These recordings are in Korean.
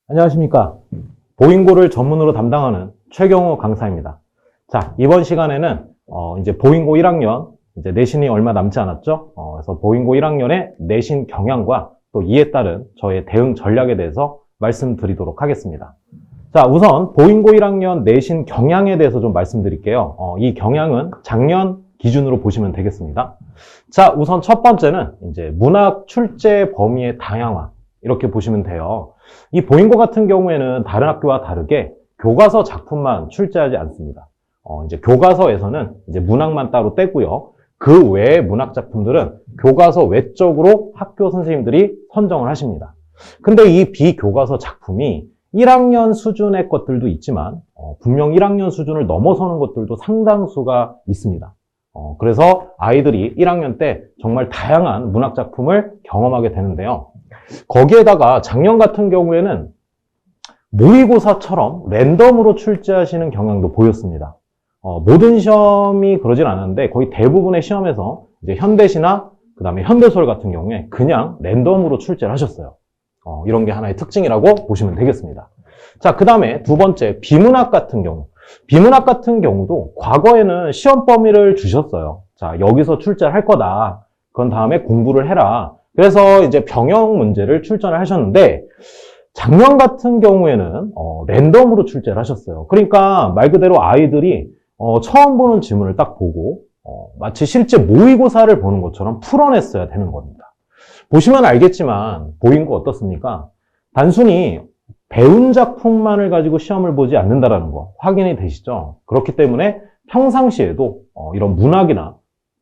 안녕하십니까. 보잉고를 전문으로 담당하는 최경호 강사입니다. 자, 이번 시간에는 이제 보잉고 1학년 이제 내신이 얼마 남지 않았죠. 그래서 보잉고 1학년의 내신 경향과 또 이에 따른 저의 대응 전략에 대해서 말씀드리도록 하겠습니다. 자, 우선 보잉고 1학년 내신 경향에 대해서 좀 말씀드릴게요. 이 경향은 작년 기준으로 보시면 되겠습니다. 자, 우선 첫 번째는 이제 문학 출제 범위의 다양화. 이렇게 보시면 돼요. 이 보잉고 같은 경우에는 다른 학교와 다르게 교과서 작품만 출제하지 않습니다. 이제 교과서에서는 이제 문학만 따로 떼고요. 그 외의 문학 작품들은 교과서 외적으로 학교 선생님들이 선정을 하십니다. 근데 이 비교과서 작품이 1학년 수준의 것들도 있지만 분명 1학년 수준을 넘어서는 것들도 상당수가 있습니다. 그래서 아이들이 1학년 때 정말 다양한 문학 작품을 경험하게 되는데요. 거기에다가 작년 같은 경우에는 모의고사처럼 랜덤으로 출제하시는 경향도 보였습니다. 모든 시험이 그러진 않았는데 거의 대부분의 시험에서 이제 현대시나 그다음에 현대소설 같은 경우에 그냥 랜덤으로 출제를 하셨어요. 이런 게 하나의 특징이라고 보시면 되겠습니다. 자, 그다음에 두 번째 비문학 같은 경우. 비문학 같은 경우도 과거에는 시험 범위를 주셨어요. 자, 여기서 출제를 할 거다. 그건 다음에 공부를 해라. 그래서 이제 병영 문제를 출전을 하셨는데 작년 같은 경우에는 랜덤으로 출제를 하셨어요. 그러니까 말 그대로 아이들이 처음 보는 지문을 딱 보고 마치 실제 모의고사를 보는 것처럼 풀어냈어야 되는 겁니다. 보시면 알겠지만 보잉고 어떻습니까? 단순히 배운 작품만을 가지고 시험을 보지 않는다는 거 확인이 되시죠? 그렇기 때문에 평상시에도 이런 문학이나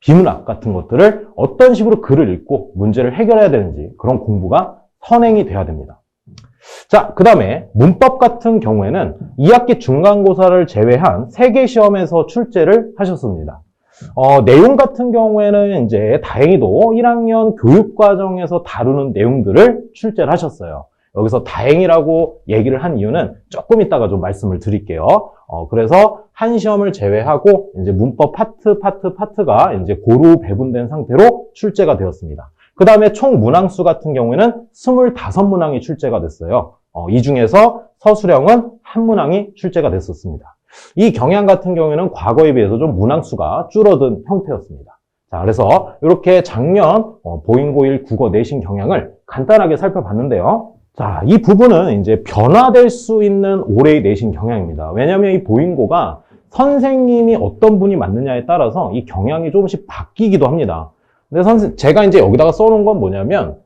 비문학 같은 것들을 어떤 식으로 글을 읽고 문제를 해결해야 되는지 그런 공부가 선행이 돼야 됩니다. 자, 그 다음에 문법 같은 경우에는 2학기 중간고사를 제외한 3개 시험에서 출제를 하셨습니다. 내용 같은 경우에는 이제 다행히도 1학년 교육과정에서 다루는 내용들을 출제를 하셨어요. 여기서 다행이라고 얘기를 한 이유는 조금 이따가 좀 말씀을 드릴게요. 그래서 한 시험을 제외하고 이제 문법 파트가 이제 고루 배분된 상태로 출제가 되었습니다. 그 다음에 총 문항수 같은 경우에는 25문항이 출제가 됐어요. 이 중에서 서술형은 한 문항이 출제가 됐었습니다. 이 경향 같은 경우에는 과거에 비해서 좀 문항수가 줄어든 형태였습니다. 자, 그래서 이렇게 작년 보잉고 1 국어 내신 경향을 간단하게 살펴봤는데요. 자, 이 부분은 이제 변화될 수 있는 올해의 내신 경향입니다. 왜냐하면 이 보잉고가 선생님이 어떤 분이 맞느냐에 따라서 이 경향이 조금씩 바뀌기도 합니다. 근데 제가 이제 여기다가 써놓은 건 뭐냐면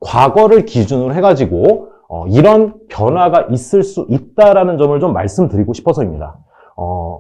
과거를 기준으로 해가지고 이런 변화가 있을 수 있다라는 점을 좀 말씀드리고 싶어서입니다.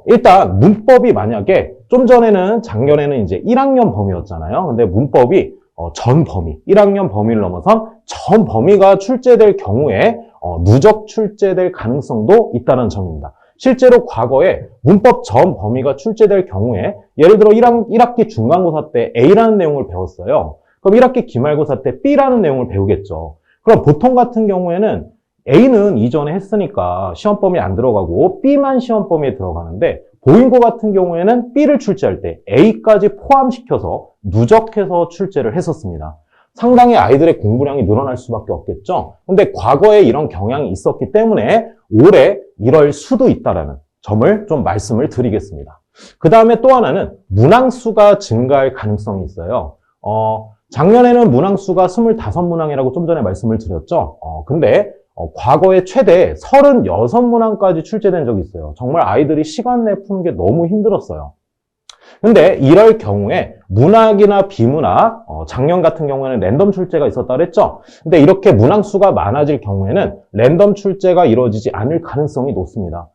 일단 문법이 만약에 좀 전에는 작년에는 이제 1학년 범위였잖아요. 근데 문법이 전 범위, 1학년 범위를 넘어선 전 범위가 출제될 경우에 누적 출제될 가능성도 있다는 점입니다. 실제로 과거에 문법 전 범위가 출제될 경우에 예를 들어 1학기 중간고사 때 A라는 내용을 배웠어요. 그럼 1학기 기말고사 때 B라는 내용을 배우겠죠. 그럼 보통 같은 경우에는 A는 이전에 했으니까 시험 범위에 안 들어가고 B만 시험 범위에 들어가는데 보잉고 같은 경우에는 B를 출제할 때 A까지 포함시켜서 누적해서 출제를 했었습니다. 상당히 아이들의 공부량이 늘어날 수밖에 없겠죠. 근데 과거에 이런 경향이 있었기 때문에 올해 이럴 수도 있다라는 점을 좀 말씀을 드리겠습니다. 그 다음에 또 하나는 문항수가 증가할 가능성이 있어요. 작년에는 문항수가 25문항이라고 좀 전에 말씀을 드렸죠. 근데 과거에 최대 36문항까지 출제된 적이 있어요. 정말 아이들이 시간 내 푸는 게 너무 힘들었어요. 근데 이럴 경우에 문학이나 비문학, 작년 같은 경우에는 랜덤 출제가 있었다 그랬죠? 근데 이렇게 문항수가 많아질 경우에는 랜덤 출제가 이루어지지 않을 가능성이 높습니다.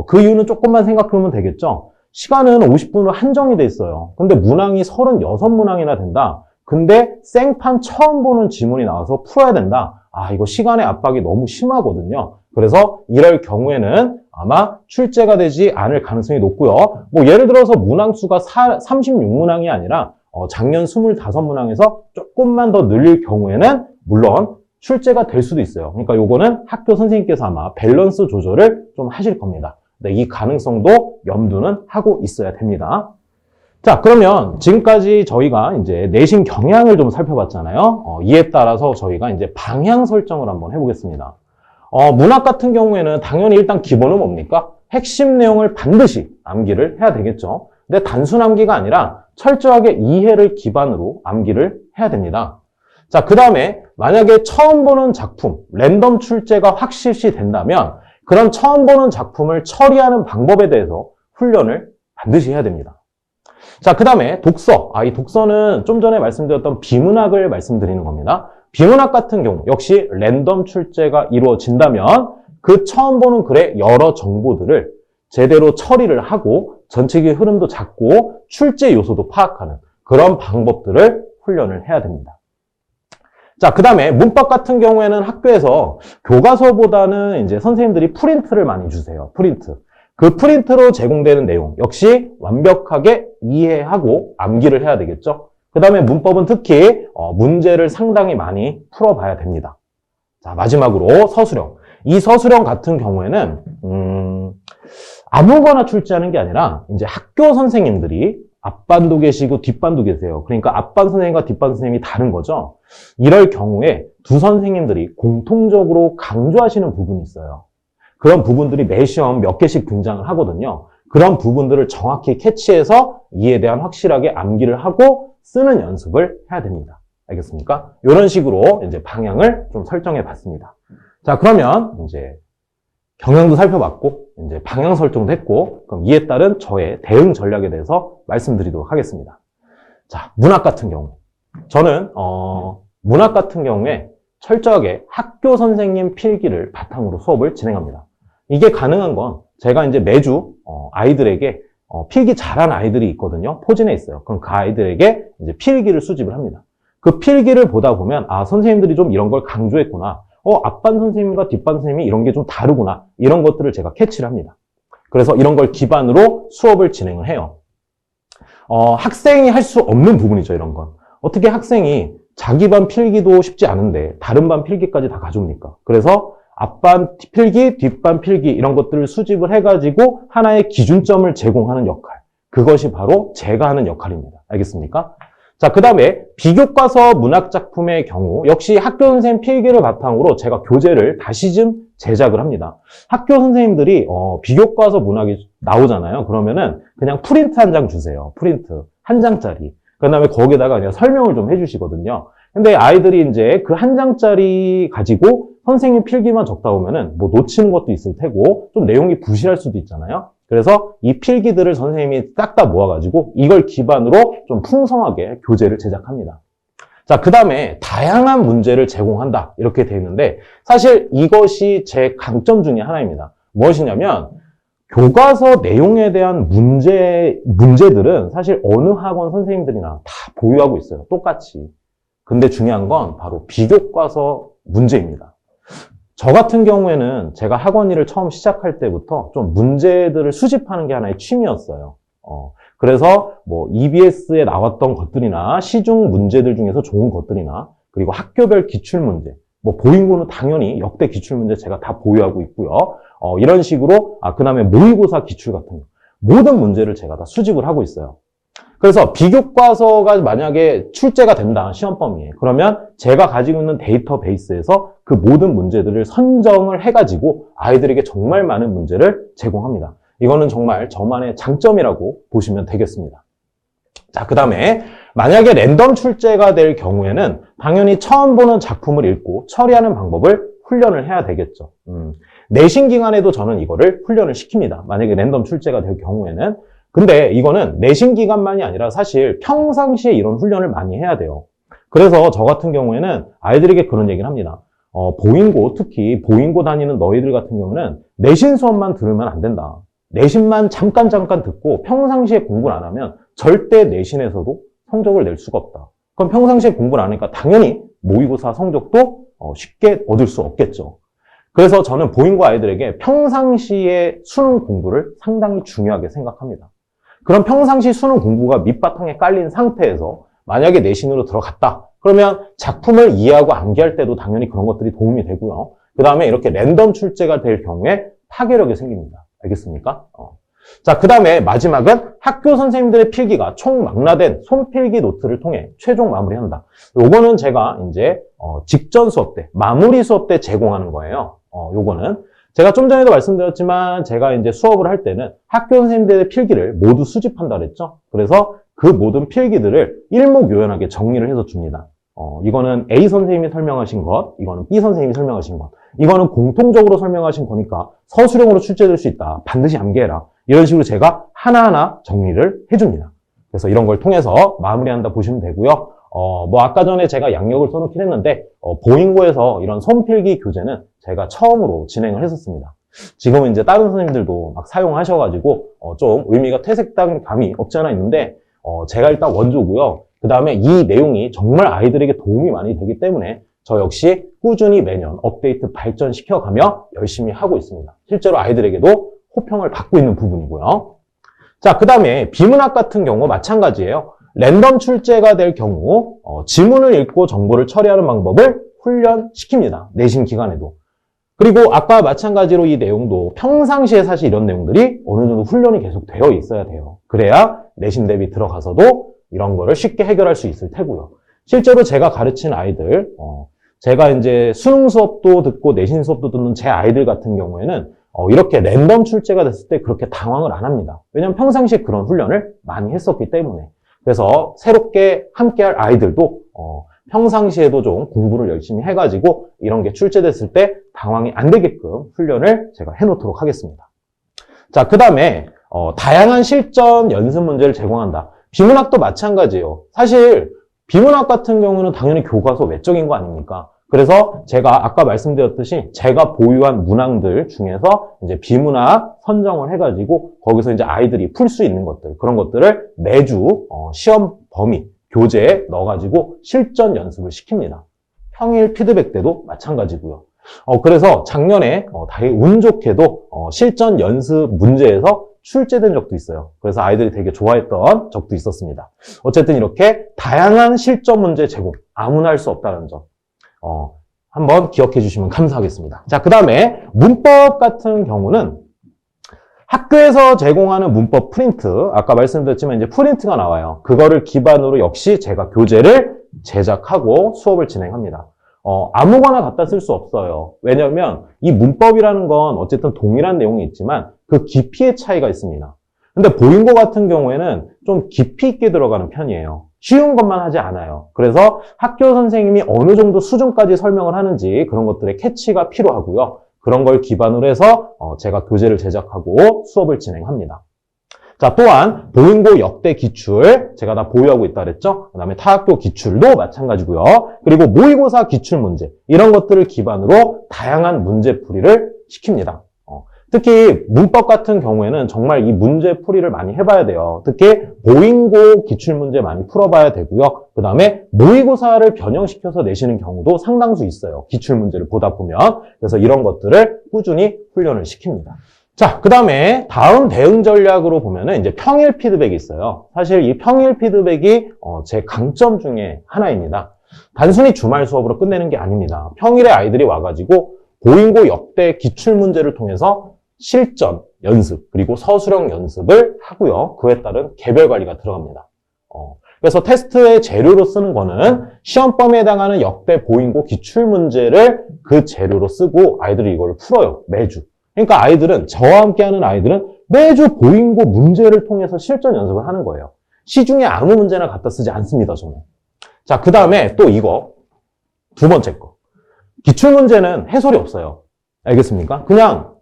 그 이유는 조금만 생각해보면 되겠죠? 시간은 50분으로 한정이 돼 있어요. 근데 문항이 36문항이나 된다. 근데 생판 처음 보는 지문이 나와서 풀어야 된다. 이거 시간의 압박이 너무 심하거든요. 그래서 이럴 경우에는 아마 출제가 되지 않을 가능성이 높고요. 뭐 예를 들어서 문항수가 36문항이 아니라 작년 25문항에서 조금만 더 늘릴 경우에는 물론 출제가 될 수도 있어요. 그러니까 요거는 학교 선생님께서 아마 밸런스 조절을 좀 하실 겁니다. 네, 이 가능성도 염두는 하고 있어야 됩니다. 자, 그러면 지금까지 저희가 이제 내신 경향을 좀 살펴봤잖아요. 이에 따라서 저희가 이제 방향 설정을 한번 해보겠습니다. 문학 같은 경우에는 당연히 일단 기본은 뭡니까? 핵심 내용을 반드시 암기를 해야 되겠죠. 근데 단순 암기가 아니라 철저하게 이해를 기반으로 암기를 해야 됩니다. 자, 그 다음에 만약에 처음 보는 작품, 랜덤 출제가 확실시 된다면 그런 처음 보는 작품을 처리하는 방법에 대해서 훈련을 반드시 해야 됩니다. 자, 그 다음에 독서. 이 독서는 좀 전에 말씀드렸던 비문학을 말씀드리는 겁니다. 비문학 같은 경우 역시 랜덤 출제가 이루어진다면 그 처음 보는 글의 여러 정보들을 제대로 처리를 하고 전체적인 흐름도 잡고 출제 요소도 파악하는 그런 방법들을 훈련을 해야 됩니다. 자, 그 다음에 문법 같은 경우에는 학교에서 교과서보다는 이제 선생님들이 프린트를 많이 주세요. 프린트. 그 프린트로 제공되는 내용 역시 완벽하게 이해하고 암기를 해야 되겠죠. 그 다음에 문법은 특히 문제를 상당히 많이 풀어봐야 됩니다. 자, 마지막으로 서술형. 이 서술형 같은 경우에는 아무거나 출제하는 게 아니라 이제 학교 선생님들이 앞반도 계시고 뒷반도 계세요. 그러니까 앞반 선생님과 뒷반 선생님이 다른 거죠. 이럴 경우에 두 선생님들이 공통적으로 강조하시는 부분이 있어요. 그런 부분들이 매 시험 몇 개씩 등장을 하거든요. 그런 부분들을 정확히 캐치해서 이에 대한 확실하게 암기를 하고 쓰는 연습을 해야 됩니다. 알겠습니까? 이런 식으로 이제 방향을 좀 설정해 봤습니다. 자, 그러면 이제 경향도 살펴봤고, 이제 방향 설정도 했고, 그럼 이에 따른 저의 대응 전략에 대해서 말씀드리도록 하겠습니다. 자, 문학 같은 경우. 저는, 문학 같은 경우에 철저하게 학교 선생님 필기를 바탕으로 수업을 진행합니다. 이게 가능한 건 제가 이제 매주, 아이들에게, 필기 잘한 아이들이 있거든요. 포진해 있어요. 그럼 그 아이들에게 이제 필기를 수집을 합니다. 그 필기를 보다 보면, 선생님들이 좀 이런 걸 강조했구나. 앞반 선생님과 뒷반 선생님이 이런 게 좀 다르구나. 이런 것들을 제가 캐치를 합니다. 그래서 이런 걸 기반으로 수업을 진행을 해요. 학생이 할 수 없는 부분이죠, 이런 건. 어떻게 학생이 자기 반 필기도 쉽지 않은데 다른 반 필기까지 다 가져옵니까? 그래서 앞반 필기, 뒷반 필기 이런 것들을 수집을 해가지고 하나의 기준점을 제공하는 역할. 그것이 바로 제가 하는 역할입니다. 알겠습니까? 자, 그 다음에 비교과서 문학작품의 경우 역시 학교 선생님 필기를 바탕으로 제가 교재를 다시 좀 제작을 합니다. 학교 선생님들이 비교과서 문학이 나오잖아요. 그러면은 그냥 프린트 한 장 주세요. 프린트 한 장짜리. 그 다음에 거기에다가 그냥 설명을 좀 해주시거든요. 근데 아이들이 이제 그 한 장짜리 가지고 선생님 필기만 적다 보면은 뭐 놓치는 것도 있을 테고 좀 내용이 부실할 수도 있잖아요. 그래서 이 필기들을 선생님이 싹 다 모아가지고 이걸 기반으로 좀 풍성하게 교재를 제작합니다. 자, 그 다음에 다양한 문제를 제공한다. 이렇게 되어 있는데 사실 이것이 제 강점 중에 하나입니다. 무엇이냐면 교과서 내용에 대한 문제들은 사실 어느 학원 선생님들이나 다 보유하고 있어요. 똑같이. 근데 중요한 건 바로 비교과서 문제입니다. 저 같은 경우에는 제가 학원 일을 처음 시작할 때부터 좀 문제들을 수집하는 게 하나의 취미였어요. 그래서 뭐 EBS에 나왔던 것들이나 시중 문제들 중에서 좋은 것들이나 그리고 학교별 기출문제, 뭐 보인고는 당연히 역대 기출문제 제가 다 보유하고 있고요. 이런 식으로 그 다음에 모의고사 기출 같은 거 모든 문제를 제가 다 수집을 하고 있어요. 그래서 비교과서가 만약에 출제가 된다, 시험 범위에. 그러면 제가 가지고 있는 데이터베이스에서 그 모든 문제들을 선정을 해가지고 아이들에게 정말 많은 문제를 제공합니다. 이거는 정말 저만의 장점이라고 보시면 되겠습니다. 자, 그 다음에 만약에 랜덤 출제가 될 경우에는 당연히 처음 보는 작품을 읽고 처리하는 방법을 훈련을 해야 되겠죠. 내신 기간에도 저는 이거를 훈련을 시킵니다. 만약에 랜덤 출제가 될 경우에는. 근데 이거는 내신 기간만이 아니라 사실 평상시에 이런 훈련을 많이 해야 돼요. 그래서 저 같은 경우에는 아이들에게 그런 얘기를 합니다. 보인고, 특히 보인고 다니는 너희들 같은 경우는 내신 수업만 들으면 안 된다. 내신만 잠깐 듣고 평상시에 공부를 안 하면 절대 내신에서도 성적을 낼 수가 없다. 그럼 평상시에 공부를 안 하니까 당연히 모의고사 성적도 쉽게 얻을 수 없겠죠. 그래서 저는 보인고 아이들에게 평상시에 수능 공부를 상당히 중요하게 생각합니다. 그럼 평상시 수능 공부가 밑바탕에 깔린 상태에서 만약에 내신으로 들어갔다. 그러면 작품을 이해하고 암기할 때도 당연히 그런 것들이 도움이 되고요. 그 다음에 이렇게 랜덤 출제가 될 경우에 파괴력이 생깁니다. 알겠습니까? 자, 그 다음에 마지막은 학교 선생님들의 필기가 총망라된 손필기 노트를 통해 최종 마무리한다. 요거는 제가 이제 직전 수업 때, 마무리 수업 때 제공하는 거예요. 요거는. 제가 좀 전에도 말씀드렸지만 제가 이제 수업을 할 때는 학교 선생님들의 필기를 모두 수집한다 그랬죠. 그래서 그 모든 필기들을 일목요연하게 정리를 해서 줍니다. 이거는 A 선생님이 설명하신 것, 이거는 B 선생님이 설명하신 것, 이거는 공통적으로 설명하신 거니까 서술형으로 출제될 수 있다. 반드시 암기해라. 이런 식으로 제가 하나하나 정리를 해줍니다. 그래서 이런 걸 통해서 마무리한다 보시면 되고요. 아까 전에 제가 양력을 써놓긴 했는데, 보잉고에서 이런 손필기 교재는 제가 처음으로 진행을 했었습니다. 지금은 이제 다른 선생님들도 막 사용하셔가지고, 좀 의미가 퇴색된 감이 없지 않아 있는데, 제가 일단 원조고요. 그 다음에 이 내용이 정말 아이들에게 도움이 많이 되기 때문에 저 역시 꾸준히 매년 업데이트 발전시켜가며 열심히 하고 있습니다. 실제로 아이들에게도 호평을 받고 있는 부분이고요. 자, 그 다음에 비문학 같은 경우 마찬가지예요. 랜덤 출제가 될 경우 지문을 읽고 정보를 처리하는 방법을 훈련시킵니다. 내신 기간에도. 그리고 아까 마찬가지로 이 내용도 평상시에 사실 이런 내용들이 어느 정도 훈련이 계속 되어 있어야 돼요. 그래야 내신 대비 들어가서도 이런 거를 쉽게 해결할 수 있을 테고요. 실제로 제가 가르친 아이들, 제가 이제 수능 수업도 듣고 내신 수업도 듣는 제 아이들 같은 경우에는 이렇게 랜덤 출제가 됐을 때 그렇게 당황을 안 합니다. 왜냐하면 평상시에 그런 훈련을 많이 했었기 때문에. 그래서 새롭게 함께할 아이들도 평상시에도 좀 공부를 열심히 해가지고 이런 게 출제됐을 때 당황이 안 되게끔 훈련을 제가 해놓도록 하겠습니다. 자, 그 다음에 다양한 실전 연습 문제를 제공한다. 비문학도 마찬가지예요. 사실 비문학 같은 경우는 당연히 교과서 외적인 거 아닙니까? 그래서 제가 아까 말씀드렸듯이 제가 보유한 문항들 중에서 이제 비문학 선정을 해가지고 거기서 이제 아이들이 풀 수 있는 것들, 그런 것들을 매주 시험 범위, 교재에 넣어가지고 실전 연습을 시킵니다. 평일 피드백 때도 마찬가지고요. 그래서 작년에 되게 운 좋게도 실전 연습 문제에서 출제된 적도 있어요. 그래서 아이들이 되게 좋아했던 적도 있었습니다. 어쨌든 이렇게 다양한 실전 문제 제공, 아무나 할 수 없다는 점. 한번 기억해 주시면 감사하겠습니다. 자, 그 다음에 문법 같은 경우는 학교에서 제공하는 문법 프린트, 아까 말씀드렸지만 이제 프린트가 나와요. 그거를 기반으로 역시 제가 교재를 제작하고 수업을 진행합니다. 아무거나 갖다 쓸 수 없어요. 왜냐하면 이 문법이라는 건 어쨌든 동일한 내용이 있지만 그 깊이의 차이가 있습니다. 근데 보잉고 같은 경우에는 좀 깊이 있게 들어가는 편이에요. 쉬운 것만 하지 않아요. 그래서 학교 선생님이 어느 정도 수준까지 설명을 하는지 그런 것들의 캐치가 필요하고요. 그런 걸 기반으로 해서 제가 교재를 제작하고 수업을 진행합니다. 자, 또한 보잉고 역대 기출, 제가 다 보유하고 있다 그랬죠? 그 다음에 타학교 기출도 마찬가지고요. 그리고 모의고사 기출문제, 이런 것들을 기반으로 다양한 문제풀이를 시킵니다. 특히 문법 같은 경우에는 정말 이 문제풀이를 많이 해봐야 돼요. 특히 보잉고 기출문제 많이 풀어봐야 되고요. 그 다음에 모의고사를 변형시켜서 내시는 경우도 상당수 있어요. 기출문제를 보다 보면. 그래서 이런 것들을 꾸준히 훈련을 시킵니다. 자, 그 다음에 다음 대응 전략으로 보면은 이제 평일 피드백이 있어요. 사실 이 평일 피드백이 제 강점 중에 하나입니다. 단순히 주말 수업으로 끝내는 게 아닙니다. 평일에 아이들이 와가지고 보잉고 역대 기출문제를 통해서 실전 연습 그리고 서술형 연습을 하고요. 그에 따른 개별 관리가 들어갑니다. 그래서 테스트의 재료로 쓰는 거는 시험 범위에 해당하는 역대 보잉고 기출문제를 그 재료로 쓰고 아이들이 이걸 풀어요. 매주. 그러니까 아이들은, 저와 함께하는 아이들은 매주 보잉고 문제를 통해서 실전 연습을 하는 거예요. 시중에 아무 문제나 갖다 쓰지 않습니다, 저는. 자, 그 다음에 또 이거. 두 번째 거. 기출문제는 해설이 없어요. 알겠습니까? 그냥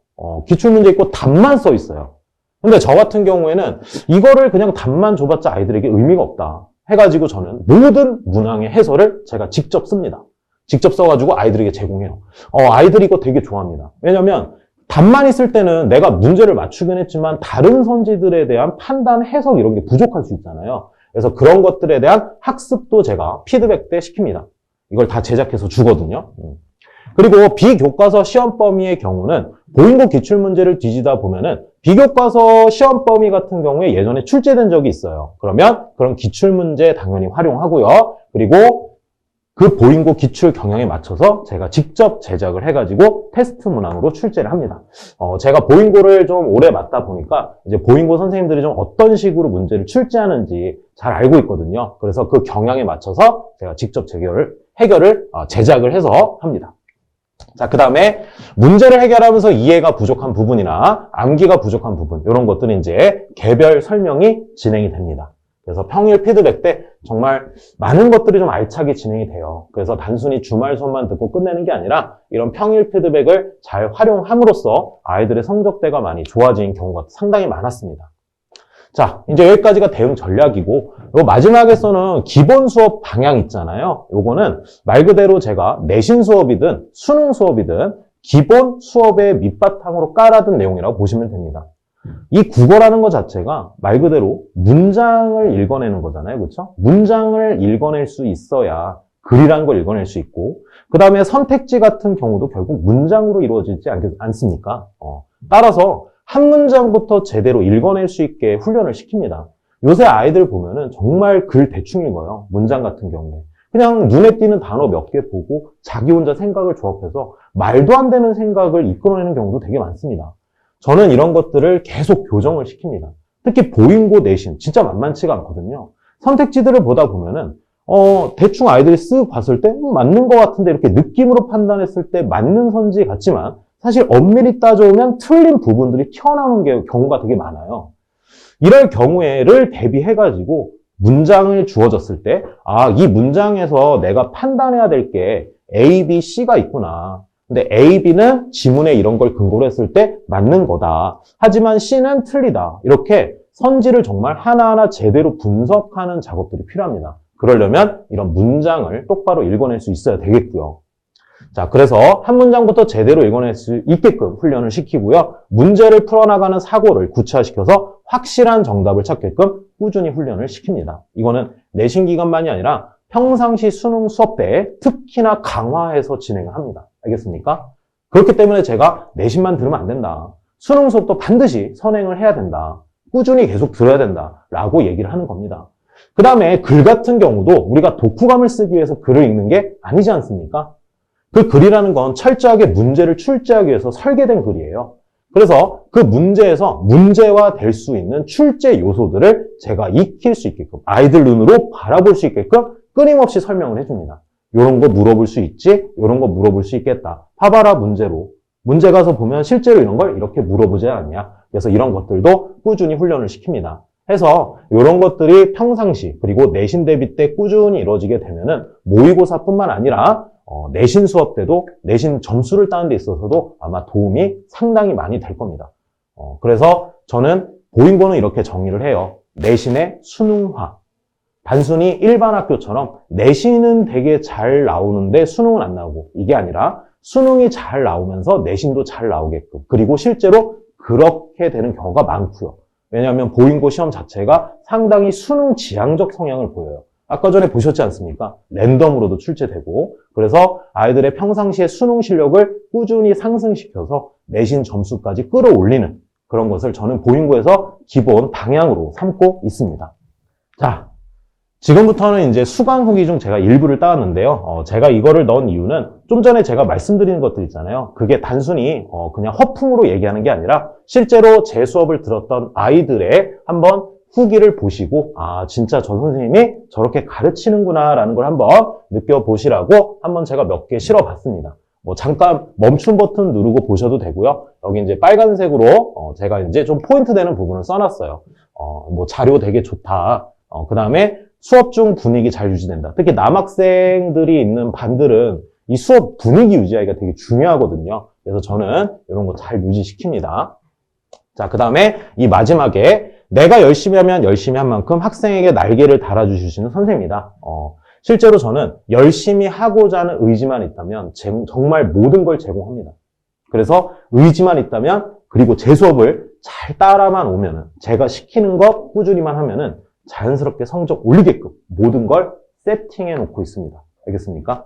기출문제 있고 답만 써 있어요. 근데 저 같은 경우에는 이거를 그냥 답만 줘봤자 아이들에게 의미가 없다 해가지고 저는 모든 문항의 해설을 제가 직접 씁니다. 직접 써가지고 아이들에게 제공해요. 아이들이 이거 되게 좋아합니다. 왜냐면 답만 있을 때는 내가 문제를 맞추긴 했지만 다른 선지들에 대한 판단, 해석 이런 게 부족할 수 있잖아요. 그래서 그런 것들에 대한 학습도 제가 피드백 때 시킵니다. 이걸 다 제작해서 주거든요. 그리고 비교과서 시험 범위의 경우는 보잉고 기출문제를 뒤지다 보면은 비교과서 시험 범위 같은 경우에 예전에 출제된 적이 있어요. 그러면 그런 기출문제 당연히 활용하고요. 그리고 그 보잉고 기출 경향에 맞춰서 제가 직접 제작을 해가지고 테스트 문항으로 출제를 합니다. 제가 보잉고를 좀 오래 맡다 보니까 이제 보잉고 선생님들이 좀 어떤 식으로 문제를 출제하는지 잘 알고 있거든요. 그래서 그 경향에 맞춰서 제가 직접 해결을 제작을 해서 합니다. 자, 그 다음에 문제를 해결하면서 이해가 부족한 부분이나 암기가 부족한 부분, 이런 것들은 이제 개별 설명이 진행이 됩니다. 그래서 평일 피드백 때 정말 많은 것들이 좀 알차게 진행이 돼요. 그래서 단순히 주말 수업만 듣고 끝내는 게 아니라 이런 평일 피드백을 잘 활용함으로써 아이들의 성적대가 많이 좋아진 경우가 상당히 많았습니다. 자, 이제 여기까지가 대응 전략이고, 요 마지막에서는 기본 수업 방향 있잖아요. 요거는 말 그대로 제가 내신 수업이든 수능 수업이든 기본 수업의 밑바탕으로 깔아둔 내용이라고 보시면 됩니다. 이 국어라는 것 자체가 말 그대로 문장을 읽어내는 거잖아요. 그렇죠? 문장을 읽어낼 수 있어야 글이라는 걸 읽어낼 수 있고, 그 다음에 선택지 같은 경우도 결국 문장으로 이루어지지 않습니까? 따라서 한 문장부터 제대로 읽어낼 수 있게 훈련을 시킵니다. 요새 아이들 보면은 정말 글 대충 읽어요. 문장 같은 경우에. 그냥 눈에 띄는 단어 몇 개 보고 자기 혼자 생각을 조합해서 말도 안 되는 생각을 이끌어내는 경우도 되게 많습니다. 저는 이런 것들을 계속 교정을 시킵니다. 특히 보인고 내신, 진짜 만만치가 않거든요. 선택지들을 보다 보면은, 대충 아이들이 쓱 봤을 때, 맞는 것 같은데 이렇게 느낌으로 판단했을 때 맞는 선지 같지만, 사실 엄밀히 따져오면 틀린 부분들이 튀어나오는 경우가 되게 많아요. 이럴 경우에를 대비해가지고 문장을 주어졌을 때, 이 문장에서 내가 판단해야 될 게 A, B, C가 있구나. 근데 A, B는 지문에 이런 걸 근거로 했을 때 맞는 거다. 하지만 C는 틀리다. 이렇게 선지를 정말 하나하나 제대로 분석하는 작업들이 필요합니다. 그러려면 이런 문장을 똑바로 읽어낼 수 있어야 되겠고요. 자, 그래서 한 문장부터 제대로 읽어낼 수 있게끔 훈련을 시키고요. 문제를 풀어나가는 사고를 구체화시켜서 확실한 정답을 찾게끔 꾸준히 훈련을 시킵니다. 이거는 내신 기간만이 아니라 평상시 수능 수업 때 특히나 강화해서 진행을 합니다. 알겠습니까? 그렇기 때문에 제가 내신만 들으면 안 된다. 수능 수업도 반드시 선행을 해야 된다. 꾸준히 계속 들어야 된다. 라고 얘기를 하는 겁니다. 그 다음에 글 같은 경우도 우리가 독후감을 쓰기 위해서 글을 읽는 게 아니지 않습니까? 그 글이라는 건 철저하게 문제를 출제하기 위해서 설계된 글이에요. 그래서 그 문제에서 문제화 될 수 있는 출제 요소들을 제가 익힐 수 있게끔, 아이들 눈으로 바라볼 수 있게끔 끊임없이 설명을 해줍니다. 이런 거 물어볼 수 있지? 이런 거 물어볼 수 있겠다. 봐봐라 문제로. 문제 가서 보면 실제로 이런 걸 이렇게 물어보지 않냐. 그래서 이런 것들도 꾸준히 훈련을 시킵니다. 해서 이런 것들이 평상시 그리고 내신 대비 때 꾸준히 이루어지게 되면은 모의고사뿐만 아니라 내신 수업 때도 내신 점수를 따는 데 있어서도 아마 도움이 상당히 많이 될 겁니다. 그래서 저는 보인고는 이렇게 정의를 해요. 내신의 수능화. 단순히 일반 학교처럼 내신은 되게 잘 나오는데 수능은 안 나오고, 이게 아니라 수능이 잘 나오면서 내신도 잘 나오게끔, 그리고 실제로 그렇게 되는 경우가 많고요. 왜냐하면 보인고 시험 자체가 상당히 수능 지향적 성향을 보여요. 아까 전에 보셨지 않습니까? 랜덤으로도 출제되고, 그래서 아이들의 평상시의 수능 실력을 꾸준히 상승시켜서 내신 점수까지 끌어올리는 그런 것을 저는 보인고에서 기본 방향으로 삼고 있습니다. 자, 지금부터는 이제 수강 후기 중 제가 일부를 따왔는데요. 제가 이거를 넣은 이유는 좀 전에 제가 말씀드리는 것들 있잖아요. 그게 단순히 그냥 허풍으로 얘기하는 게 아니라 실제로 제 수업을 들었던 아이들의 한번 후기를 보시고, 진짜 저 선생님이 저렇게 가르치는구나 라는 걸 한번 느껴보시라고 한번 제가 몇 개 실어봤습니다. 잠깐 멈춤 버튼 누르고 보셔도 되고요. 여기 이제 빨간색으로 제가 이제 좀 포인트 되는 부분을 써놨어요. 자료 되게 좋다. 그 다음에 수업 중 분위기 잘 유지된다. 특히 남학생들이 있는 반들은 이 수업 분위기 유지하기가 되게 중요하거든요. 그래서 저는 이런 거 잘 유지시킵니다. 자, 그 다음에 이 마지막에 내가 열심히 하면 열심히 한 만큼 학생에게 날개를 달아주시는 선생님이다. 실제로 저는 열심히 하고자 하는 의지만 있다면 정말 모든 걸 제공합니다. 그래서 의지만 있다면, 그리고 제 수업을 잘 따라만 오면은, 제가 시키는 거 꾸준히만 하면은 자연스럽게 성적 올리게끔 모든 걸 세팅해 놓고 있습니다. 알겠습니까?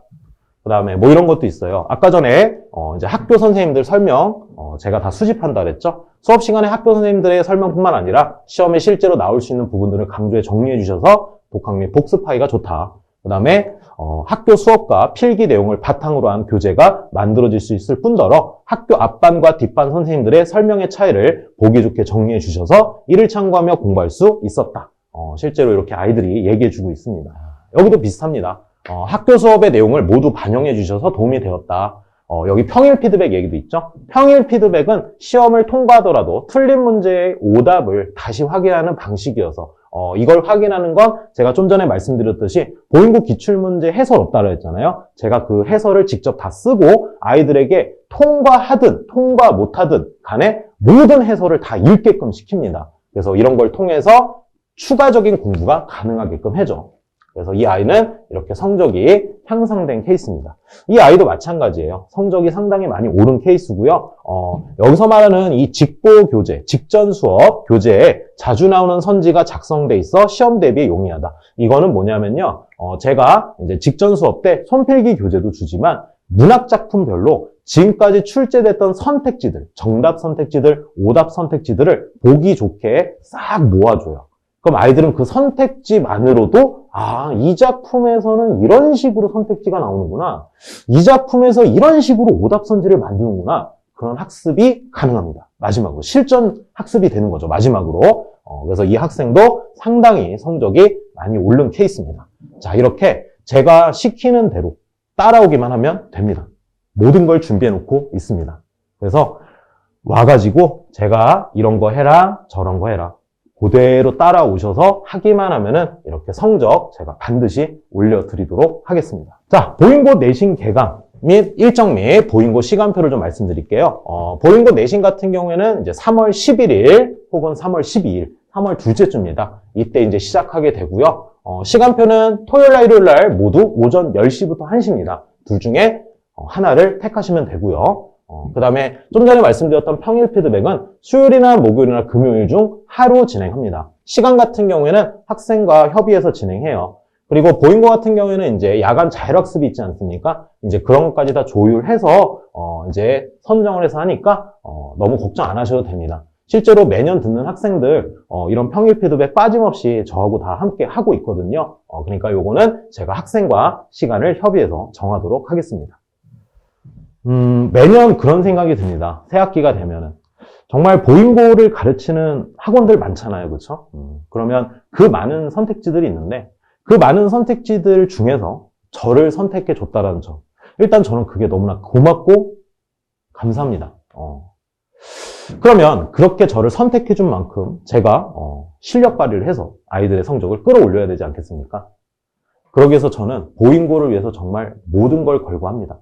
그 다음에 이런 것도 있어요. 아까 전에 이제 학교 선생님들 설명 제가 다 수집한다 그랬죠? 수업 시간에 학교 선생님들의 설명뿐만 아니라 시험에 실제로 나올 수 있는 부분들을 강조해 정리해 주셔서 독학 및 복습하기가 좋다. 그 다음에 학교 수업과 필기 내용을 바탕으로 한 교재가 만들어질 수 있을 뿐더러 학교 앞반과 뒷반 선생님들의 설명의 차이를 보기 좋게 정리해 주셔서 이를 참고하며 공부할 수 있었다. 실제로 이렇게 아이들이 얘기해 주고 있습니다. 여기도 비슷합니다. 학교 수업의 내용을 모두 반영해 주셔서 도움이 되었다. 여기 평일 피드백 얘기도 있죠. 평일 피드백은 시험을 통과하더라도 틀린 문제의 오답을 다시 확인하는 방식이어서 이걸 확인하는 건 제가 좀 전에 말씀드렸듯이 보인고 기출문제 해설 없다고 했잖아요. 제가 그 해설을 직접 다 쓰고 아이들에게 통과하든 통과 못하든 간에 모든 해설을 다 읽게끔 시킵니다. 그래서 이런 걸 통해서 추가적인 공부가 가능하게끔 해줘. 그래서 이 아이는 이렇게 성적이 향상된 케이스입니다. 이 아이도 마찬가지예요. 성적이 상당히 많이 오른 케이스고요. 여기서 말하는 이 직보 교재, 직전 수업 교재에 자주 나오는 선지가 작성돼 있어 시험 대비에 용이하다. 이거는 뭐냐면요. 제가 이제 직전 수업 때 손필기 교재도 주지만 문학 작품별로 지금까지 출제됐던 선택지들, 정답 선택지들, 오답 선택지들을 보기 좋게 싹 모아줘요. 그럼 아이들은 그 선택지만으로도 이 작품에서는 이런 식으로 선택지가 나오는구나. 이 작품에서 이런 식으로 오답 선지를 만드는구나. 그런 학습이 가능합니다. 마지막으로 실전 학습이 되는 거죠. 마지막으로. 그래서 이 학생도 상당히 성적이 많이 오른 케이스입니다. 자, 이렇게 제가 시키는 대로 따라오기만 하면 됩니다. 모든 걸 준비해 놓고 있습니다. 그래서 와가지고 제가 이런 거 해라, 저런 거 해라. 그대로 따라오셔서 하기만 하면은 이렇게 성적 제가 반드시 올려드리도록 하겠습니다. 자, 보인고 내신 개강 및 일정 및 보인고 시간표를 좀 말씀드릴게요. 보인고 내신 같은 경우에는 이제 3월 11일 혹은 3월 12일, 3월 둘째 주입니다. 이때 이제 시작하게 되고요. 시간표는 토요일 날, 일요일 날 모두 오전 10시부터 1시입니다. 둘 중에 하나를 택하시면 되고요. 그 다음에 좀 전에 말씀드렸던 평일 피드백은 수요일이나 목요일이나 금요일 중 하루 진행합니다. 시간 같은 경우에는 학생과 협의해서 진행해요. 그리고 보인고 같은 경우에는 이제 야간 자율학습이 있지 않습니까? 이제 그런 것까지 다 조율해서 이제 선정을 해서 하니까 너무 걱정 안 하셔도 됩니다. 실제로 매년 듣는 학생들 이런 평일 피드백 빠짐없이 저하고 다 함께 하고 있거든요. 그러니까 요거는 제가 학생과 시간을 협의해서 정하도록 하겠습니다. 매년 그런 생각이 듭니다. 새 학기가 되면은. 정말 보인고를 가르치는 학원들 많잖아요. 그렇죠? 그러면 그 많은 선택지들이 있는데 그 많은 선택지들 중에서 저를 선택해 줬다라는 점. 일단 저는 그게 너무나 고맙고 감사합니다. 그러면 그렇게 저를 선택해 준 만큼 제가 실력 발휘를 해서 아이들의 성적을 끌어올려야 되지 않겠습니까? 그러기 위해서 저는 보인고를 위해서 정말 모든 걸 걸고 합니다.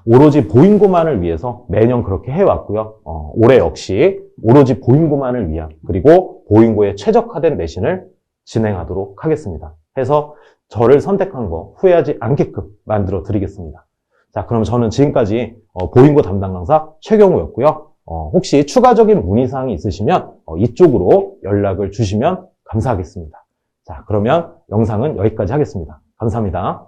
오로지 보인고만을 위해서 매년 그렇게 해왔고요. 올해 역시 오로지 보인고만을 위한 그리고 보인고에 최적화된 내신을 진행하도록 하겠습니다. 해서 저를 선택한 거 후회하지 않게끔 만들어 드리겠습니다. 자, 그럼 저는 지금까지 보인고 담당 강사 최경우였고요. 혹시 추가적인 문의사항이 있으시면 이쪽으로 연락을 주시면 감사하겠습니다. 자, 그러면 영상은 여기까지 하겠습니다. 감사합니다.